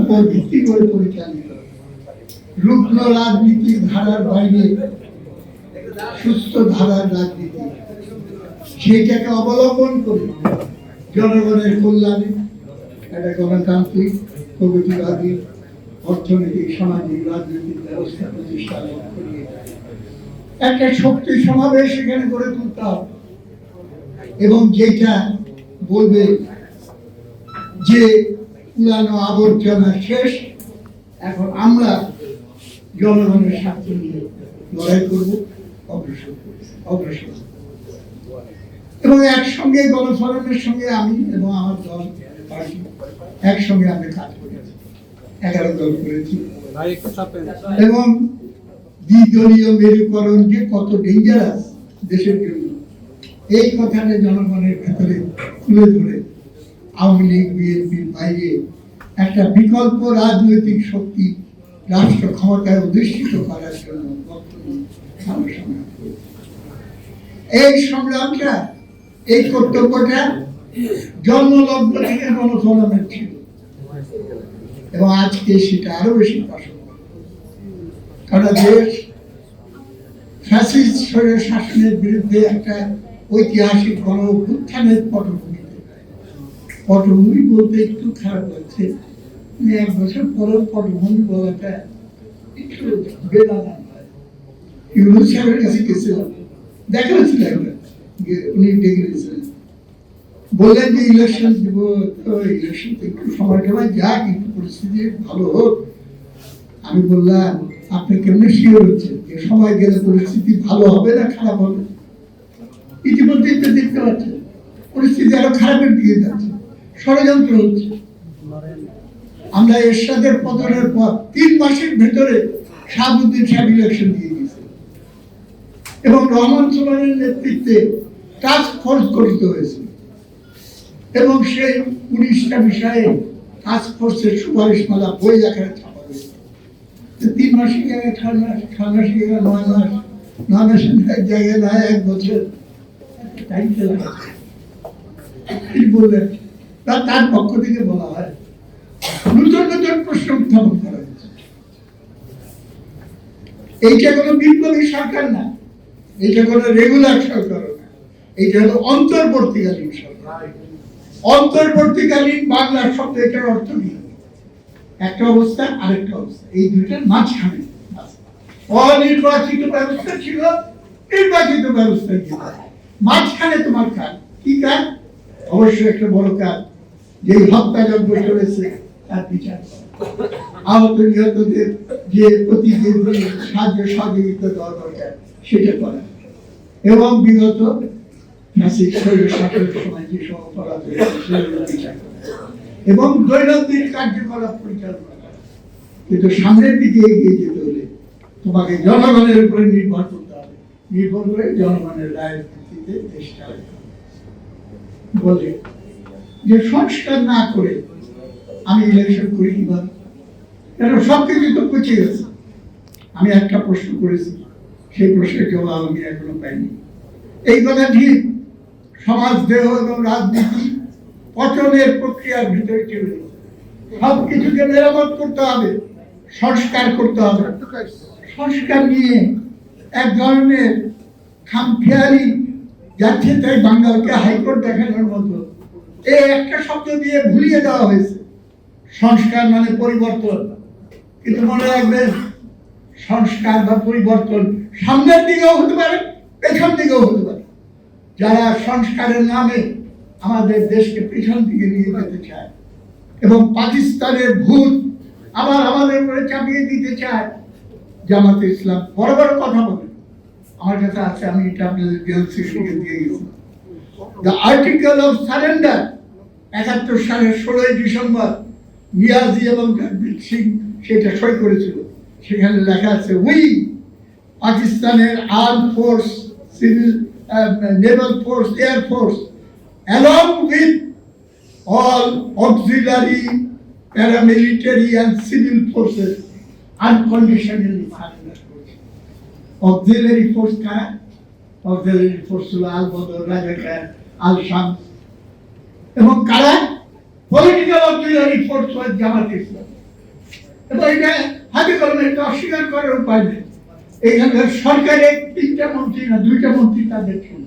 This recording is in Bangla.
উপর ভিত্তি করে পরিচালিত। রুগ্ন রাজনীতির ধারার বাইরে সুস্থ ধারার রাজনীতি, সেইটাকে অবলম্বন করে জনগণের কল্যাণে একটা গণতান্ত্রিক প্রগতিবাদী অর্থনৈতিক সামাজিক রাজনৈতিক ব্যবস্থা প্রতিষ্ঠা করিয়ে একটা শক্তি সমাবেশ এখানে গড়ে তুলতে হবে, এবং যেটা বলবে যে পুরানো আবর্জনা শেষ, এখন আমরা জনগণের স্বার্থ নিয়ে লড়াই করবো, অগ্রসর এবং একসঙ্গে গণফোরামের সঙ্গে আমি এবং আমার দল পার্টি একসঙ্গে আমরা কাজ করেছি, 11 দল করেছি, এবং দ্বিদলীয় মেরুকরণ যে কত ডেঞ্জারাস দেশের জন্য এই কথাটা জনগণের ভেতরে তুলে ধরে আওয়ামী লীগ বিএনপির বাইরে একটা বিকল্প রাজনৈতিক শক্তি রাষ্ট্র ক্ষমতায় অধিষ্ঠিত করার জন্য এই সংগ্রামটা, এই কর্তব্যটা জন্মলগ্ন থেকে গণফোরামের ছিল, এবং আজকে সেটা আরো বেশি প্রাসঙ্গিক। কারণ দেশ ফ্যাসিস্ট শাসনের বিরুদ্ধে একটা ঐতিহাসিক গণ অভ্যুত্থানের পটভূমি বলতে একটু খারাপ লাগছে, 1 বছর পর পটভূমি বলাটা একটু বেদানা হয়। ইউনুস সাহেবের কাছে গেছিলাম, দেখা হচ্ছিল, উনি ডেকে গেছিলেন, বললেন যে ইলেকশন দিব, তো ইলেকশন একটু সময় টময় যাক, একটু পরিস্থিতি ভালো হোক। আমি বললাম, আপনি কেমনি শিওর হচ্ছেন যে সময় গেলে পরিস্থিতি ভালো হবে না খারাপ হবে? ইতিমধ্যে দেখতে পাচ্ছেন পরিস্থিতি আরো খারাপের দিকে যাচ্ছে, ষড়যন্ত্র হচ্ছে। আমরা এরশাদের পতনের পর 3 মাসের ভেতরে শাহাবুদ্দিন সাহেব ইলেকশন দিয়ে দিয়েছে, এবং রহমান সোলানের নেতৃত্বে টাস্ক ফোর্স গঠিত হয়েছে, এবং সেই 19টা বিষয়ে টাস্ক ফোর্সের সুপারিশমালা বই আকারে ছাপা হয়েছে। 3 মাসের জায়গায় 6 মাস, 6 মাসের জায়গায় 9 মাস, 9 মাসের জায়গায় না 1 বছর টাইম চলে গেছে। বললেন তার পক্ষ থেকে বলা হয় নতুন নতুন প্রশ্ন উত্থাপন করা হয়েছে। এইটা কোনো বিপ্লবী সরকার না, এইটা কোনো রেগুলার সরকার না, এইটা হলো অন্তর্বর্তীকালীন সরকার। অন্তর্বর্তীকালীন বাংলা শব্দ, এটার অর্থ কি? একটা অবস্থা আরেকটা অবস্থা, এই দুইটার মাঝখানে অনির্বাচিত ব্যবস্থা ছিল, নির্বাচিত ব্যবস্থা ছিল, মাঝখানে তোমার কাজ কি? কাজ অবশ্যই একটা বড় কাজ, যে হত্যাযজ্ঞ চলেছে তার বিচার, আহত নিহতদের যে প্রতিদিন সাহায্য সহযোগিতা দেওয়া দরকার সেটা করা, এবং বিগত সময় যে সব অপরাধ বিচার করা, এবং দৈনন্দিন কার্যকলাপ পরিচালনা করা। কিন্তু সামনের দিকে এগিয়ে যেতে হলে তোমাকে জনগণের উপরে নির্ভর করতে হবে, নির্ভর করে জনগণের রায়ের ভিত্তিতে দেশ চালাতে হবে। বলে যে সংস্কার না করে আমি ইলেকশন করি কিভাবে? কেন সবকিছু তো পচে গেছে। আমি একটা প্রশ্ন করেছি, সেই প্রশ্নের জবাব আমি এখনো পাইনি। এই কথা ঠিক, সমাজ দেহ এবং রাজনীতি পচনের প্রক্রিয়ার ভিতরে চলে গেছে। সবকিছুকে মেরামত করতে হবে, সংস্কার করতে হবে। সংস্কার নিয়ে এক ধরনের খামখেয়ালি যাচ্ছে, তাই বাঙালকে হাইকোর্ট দেখানোর মতো এই একটা শব্দ দিয়ে ভুলিয়ে দেওয়া হয়েছে। সংস্কার মানে পরিবর্তন, কিন্তু মনে রাখবেন সংস্কার বা পরিবর্তন সামনের দিকেও হতে পারে, পেছন দিকেও হতে পারে। যারা সংস্কারের নামে আমাদের দেশকে পেছন দিকে নিয়ে যেতে চায় এবং পাকিস্তানের ভূত আবার আমাদের উপরে চাপিয়ে দিতে চায়, জামাতে ইসলাম বড় বড় কথা বলে। আমার কাছে আছে, আমি এটা আপনাদের দিয়ে গেছি। দ্য আর্টিকেল অফ সারেন্ডার 71 সালের 16 ডিসেম্বর নিয়াজি এবং জগদীপ সিং সেটা সই করেছিল। সেখানে লেখা আছে, উই পাকিস্তানের arm force, civil Naval force, air force along with all auxiliary paramilitary and civil forces unconditionally surrender করছে। auxiliary force কারা? auxiliary force হলো আল বদর, রাজাকার, আল শামস, এবং কারা? পলিটিক্যাল অক্সিলারি ফোর্স ওয়াজ জামাত ইসলাম। এবং এটা হাতে কলমে এটা অস্বীকার করার উপায় নেই। এখানকার সরকারের 3টা মন্ত্রী না 2টা মন্ত্রী তাদের ছিল।